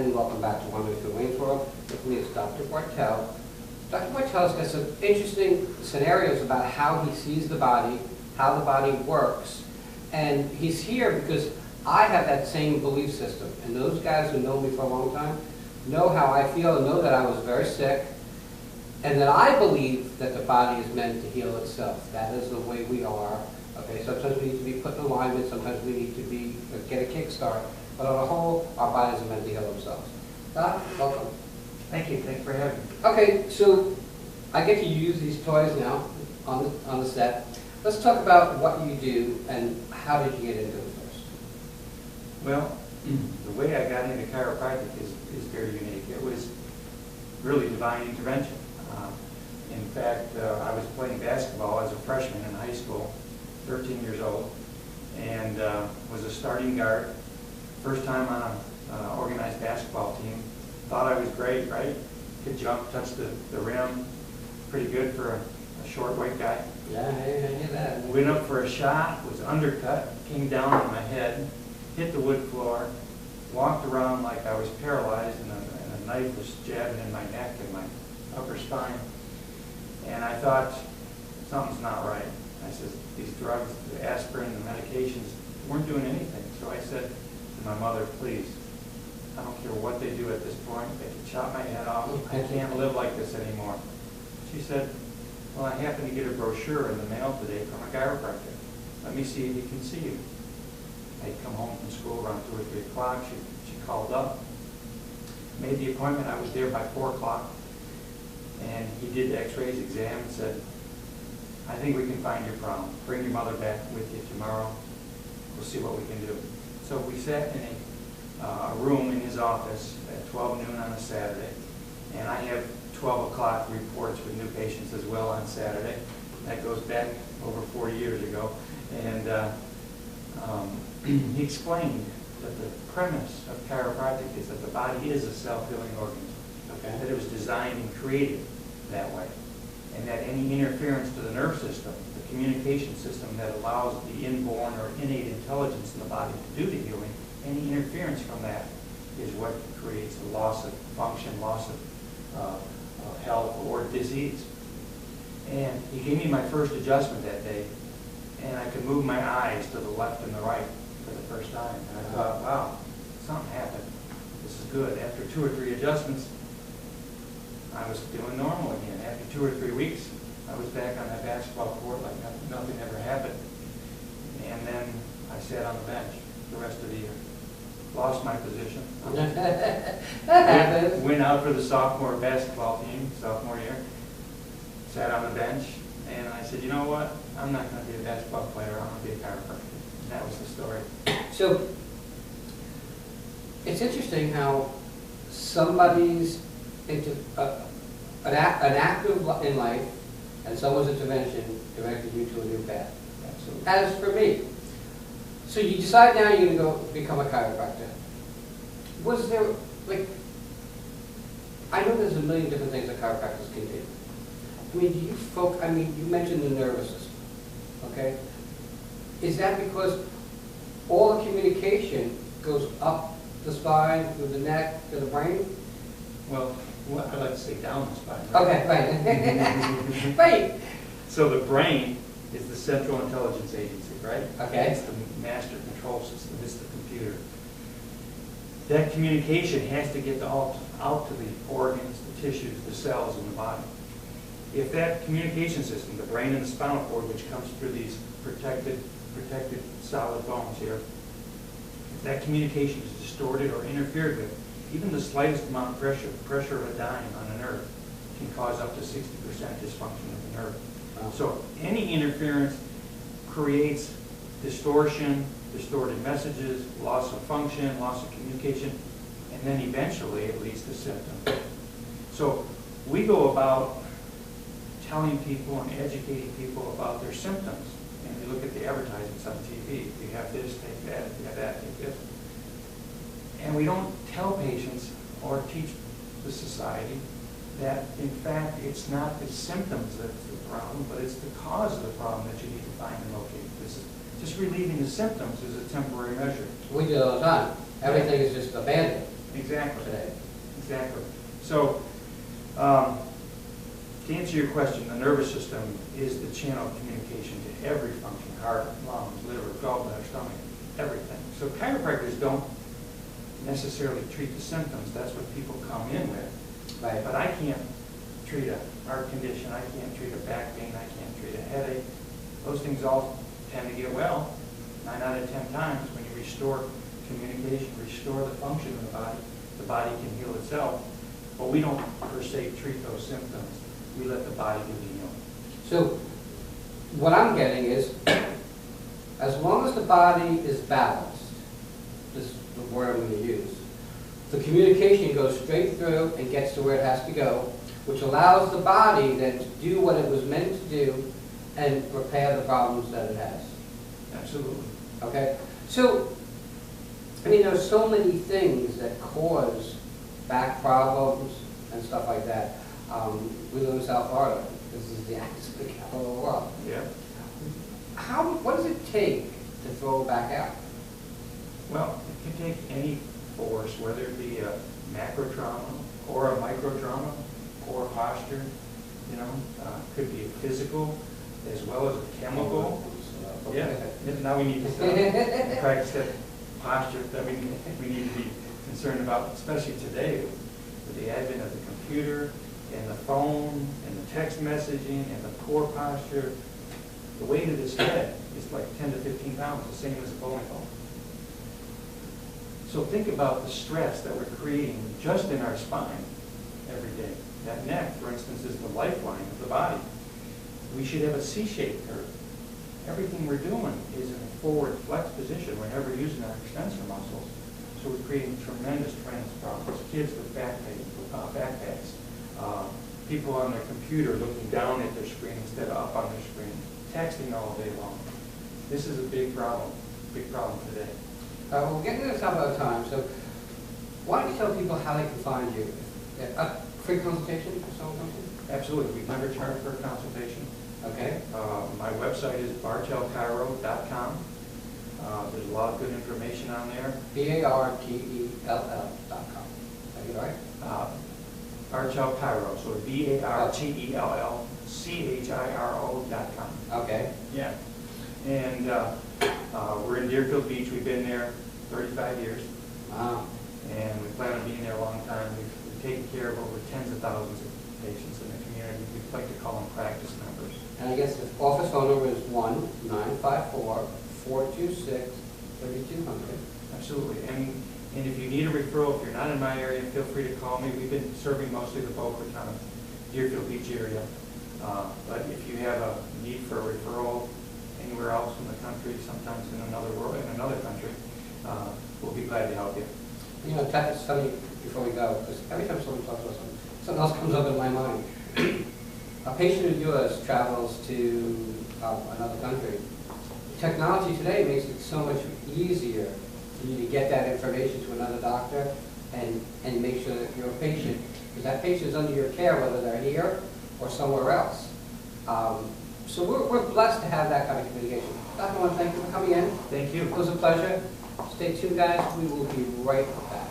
and welcome back to Wonderful Wayne's World. With me is Dr. Bartell. Dr. Bartell's got some interesting scenarios about how he sees the body, how the body works, and he's here because I have that same belief system. And those guys who know me for a long time know how I feel and know that I was very sick, and that I believe that the body is meant to heal itself. That is the way we are. Okay, sometimes we need to be put in alignment, sometimes we need to be get a kickstart, but on the whole, our bodies are meant to heal themselves. Doc, welcome. Thank you. Thanks for having me. Okay, so I get to use these toys now on the set. Let's talk about what you do and how did you get into it first? Well, the way I got into chiropractic is very unique. It was really divine intervention. In fact, I was playing basketball as a freshman in high school, 13 years old, and was a starting guard. First time on an organized basketball team. Thought I was great, right? Could jump, touch the rim. Pretty good for a short white guy. Yeah, I hear that. Went up for a shot, was undercut, came down on my head, hit the wood floor, walked around like I was paralyzed, and a knife was jabbing in my neck and my upper spine. And I thought, something's not right. I said, these drugs, the aspirin, the medications, weren't doing anything. So I said to my mother, please, I don't care what they do at this point. They can chop my head off. I can't live like this anymore. She said, well, I happened to get a brochure in the mail today from a chiropractor. Let me see if he can see you. I'd come home from school around 2 or 3 o'clock. She called up, made the appointment. I was there by 4 o'clock. And he did the x-rays, exam, and said, I think we can find your problem. Bring your mother back with you tomorrow. We'll see what we can do. So we sat in a room in his office at 12 noon on a Saturday. And I have 12 o'clock reports with new patients as well on Saturday. That goes back over 40 years ago. And he explained that the premise of chiropractic is that the body is a self-healing organism. Okay. That it was designed and created that way. And that any interference to the nerve system, the communication system that allows the inborn or innate intelligence in the body to do the healing, any interference from that is what creates a loss of function, loss of health or disease. And he gave me my first adjustment that day, and I could move my eyes to the left and the right for the first time. And I thought, wow, something happened. This is good. After 2 or 3 adjustments, I was feeling normal again. After 2 or 3 weeks, I was back on that basketball court like nothing ever happened. And then I sat on the bench the rest of the year. Lost my position. Went out for the sophomore basketball team, sophomore year. Sat on the bench, and I said, you know what? I'm not going to be a basketball player. I'm going to be a chiropractor. And that was the story. So it's interesting how somebody's into an active in life and someone's intervention directed you to a new path. Absolutely. As for me, so you decide now you're going to go become a chiropractor. Was there, like, I know there's a million different things that chiropractors can do. I mean, do you you mentioned the nervous system, okay? Is that because all the communication goes up the spine, through the neck, to the brain? Well, I like to say down the spine. Right? Okay, right. Right. So the brain is the central intelligence agency, right? Okay. It's the master control system. It's the computer. That communication has to get out to the organs, the tissues, the cells in the body. If that communication system, the brain and the spinal cord, which comes through these protected solid bones here, if that communication is distorted or interfered with, even the slightest amount of pressure of a dime on a nerve can cause up to 60% dysfunction of the nerve. Wow. So any interference creates distortion, distorted messages, loss of function, loss of communication, and then eventually it leads to symptoms. So we go about telling people and educating people about their symptoms. And we look at the advertisements on TV. If you have this, take that. If you have that, take this. And we don't tell patients or teach the society that, in fact, it's not the symptoms that's the problem, but it's the cause of the problem that you need to find and locate. This is just relieving the symptoms is a temporary measure. We do it all the time. Everything is just a band-aid. Exactly. today. Exactly. So, to answer your question, the nervous system is the channel of communication to every function: heart, lungs, liver, gallbladder, stomach, everything. So chiropractors don't necessarily treat the symptoms. That's what people come in with. Right. But I can't treat a heart condition. I can't treat a back pain. I can't treat a headache. Those things all tend to get well 9 out of 10 times. When you restore communication, restore the function of the body can heal itself. But we don't per se treat those symptoms. We let the body do the healing. So what I'm getting is, as long as the body is balanced, this is the word I'm going to use, the communication goes straight through and gets to where it has to go, which allows the body then to do what it was meant to do and repair the problems that it has. Absolutely. Okay? So, I mean, there's so many things that cause back problems and stuff like that. We live in South Florida. This is the accident capital of the world. Yeah. What does it take to throw back out? Well, it can take any force, whether it be a macro trauma or a micro trauma, poor posture, could be a physical as well as a chemical. Yeah, now we need to practice that posture that we need to be concerned about, especially today with the advent of the computer and the phone and the text messaging and the poor posture. The weight of this head is like 10 to 15 pounds, the same as a bowling ball. So think about the stress that we're creating just in our spine every day. That neck, for instance, is the lifeline of the body. We should have a C-shaped curve. Everything we're doing is in a forward flex position. We're never using our extensor muscles. So we're creating tremendous problems. Kids with backpacks, people on their computer looking down at their screen instead of up on their screen, texting all day long. This is a big problem today. We're getting to this up at a time, so why don't you tell people how they can find you? Free consultation for someone comes in? Absolutely. We've never charged for a consultation. Okay. My website is bartellchiro.com. There's a lot of good information on there. bartell.com. Is that right? Bartell Chiro, so bartellchiro.com. Okay. Yeah. And we're in Deerfield Beach. We've been there 35 years. Wow. And we plan on being there a long time. We've taken care of over tens of thousands of patients in the community. We like to call them practice members. And I guess the office phone number is 1-954-426-3200. Absolutely. And if you need a referral, if you're not in my area, feel free to call me. We've been serving mostly the Boca Raton, Deerfield Beach area. But if you have a need for a referral anywhere else in the country, sometimes in another country, we'll be glad to help you. You know, it's funny before we go, because every time someone talks about something else comes up in my mind. A patient of yours travels to another country. Technology today makes it so much easier for you to get that information to another doctor and make sure that your patient, because that patient is under your care whether they're here or somewhere else. So we're blessed to have that kind of communication. Dr. I want to thank you for coming in. Thank you. It was a pleasure. Stay tuned, guys. We will be right back.